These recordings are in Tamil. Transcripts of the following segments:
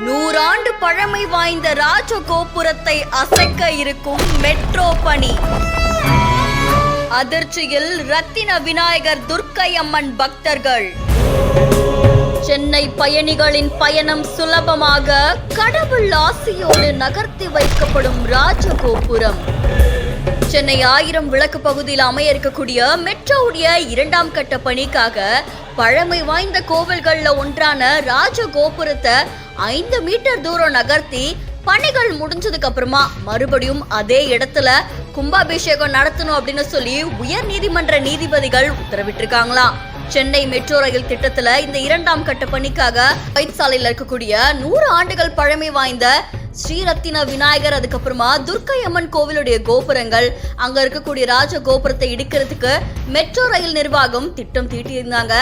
நூறாண்டு பழமை வாய்ந்த ராஜகோபுரத்தை அசைக்க இருக்கும் மெட்ரோ பணி. அதிர்ச்சியில் ரத்தின விநாயகர் துர்க்கை அம்மன் பக்தர்கள். சென்னை பயணிகளின் பயணம் சுலபமாக கடவுள் ஆசியோடு நகர்த்தி வைக்கப்படும் ராஜகோபுரம். சென்னை 1000 விளக்கு பகுதியில் அமைய இருக்கக்கூடிய மெட்ரோவுடைய 2ஆம் கட்ட பணிக்காக பழமை வாய்ந்த கோவில்கள்ல ஒன்றான ராஜகோபுரத்தை 5 மீட்டர் தூரம் நகர்த்தி பணிகள் முடிஞ்சதுக்கு அப்புறமா மறுபடியும் அதே இடத்துல கும்பாபிஷேகம் நடத்தணும் அப்படின்னு சொல்லி உயர் நீதிமன்ற நீதிபதிகள் உத்தரவிட்டிருக்காங்களாம். சென்னை மெட்ரோ ரயில் திட்டத்துல இந்த 2ஆம் கட்ட பணிக்காக வைத்தியசாலையில் இருக்கக்கூடிய 100 ஆண்டுகள் பழமை வாய்ந்த ஸ்ரீரத்தின விநாயகர், அதுக்கப்புறமா துர்க்கை அம்மன் கோவிலுடைய கோபுரங்கள், அங்க இருக்கக்கூடிய ராஜ கோபுரத்தை இடிக்கிறதுக்கு மெட்ரோ ரயில் நிர்வாகம் திட்டம் தீட்டியிருந்தாங்க.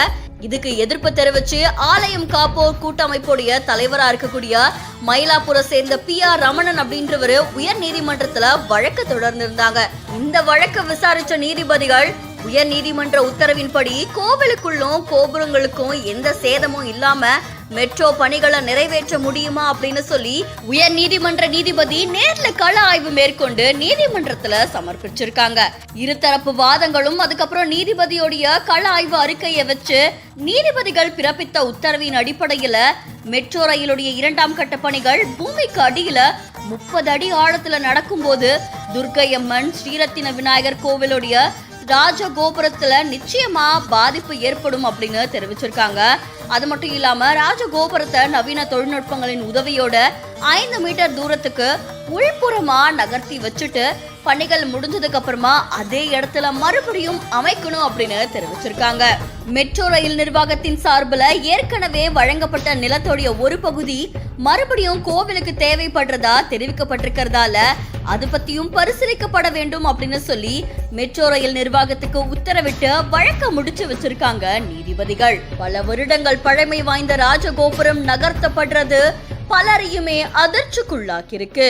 இதுக்கு எதிர்ப்பு தெரிவிச்சு ஆலயம் காப்போர் கூட்டமைப்புடைய தலைவரா இருக்கக்கூடிய மயிலாப்பூரை சேர்ந்த PR ரமணன் அப்படின்றவரு உயர் நீதிமன்றத்துல வழக்கு தொடர்ந்திருந்தாங்க. இந்த வழக்கு விசாரிச்ச நீதிபதிகள் உயர் நீதிமன்ற உத்தரவின்படி கோவிலுக்குள்ளும் கோபுரங்களுக்கும் எந்த சேதமும் இல்லாம மெட்ரோ பணிகளை நிறைவேற்ற முடியுமா அப்படின்னு சொல்லி உயர் நீதிமன்ற நீதிபதி நேர்ல கள ஆய்வு மேற்கொண்டு நீதிமன்றத்துல சமர்ப்பிச்சிருக்காங்க. இருதரப்பு வாதங்களும் அதுக்கப்புறம் நீதிபதியோடைய கள ஆய்வு அறிக்கையை வச்சு நீதிபதிகள் பிறப்பித்த உத்தரவின் அடிப்படையில மெட்ரோ ரயிலுடைய 2ஆம் கட்ட பணிகள் பூமிக்கு அடியில 30 அடி ஆழத்துல நடக்கும்போது துர்க்கை அம்மன் ஸ்ரீரத்தின விநாயகர் கோவிலுடைய ராஜகோபுரத்துல நிச்சயமா பாதிப்பு ஏற்படும் அப்படின்னு தெரிவிச்சிருக்காங்க. அது மட்டும் இல்லாம ராஜகோபுரத்தை நவீன தொழில்நுட்பங்களின் உதவியோட 5 மீட்டர் தூரத்துக்கு உள்புறமா நகர்த்தி வச்சுட்டு பணிகள் முடிஞ்சதுக்கு அப்புறமா அதே இடத்துல மறுபடியும் அமைக்கணும் அப்படின்னு தெரிவிச்சிருக்காங்க. மெட்ரோ ரயில் நிர்வாகத்தின் சார்பில் ஏற்கனவே வழங்கப்பட்ட நிலத்தோடைய ஒரு பகுதி மறுபடியும் கோவிலுக்கு தேவைப்படுறதா தெரிவிக்கப்பட்டிருக்கிறதால அது பத்தியும் பரிசீலிக்கப்பட வேண்டும் அப்படின்னு சொல்லி மெட்ரோ ரயில் நிர்வாகத்துக்கு உத்தரவிட்டு வழக்க முடிச்சு வச்சிருக்காங்க நீதிபதிகள். பல வருடங்கள் பழமை வாய்ந்த ராஜகோபுரம் நகர்த்தப்படுறது பலரையுமே அதிர்ச்சிக்குள்ளாக்கியிருக்கு.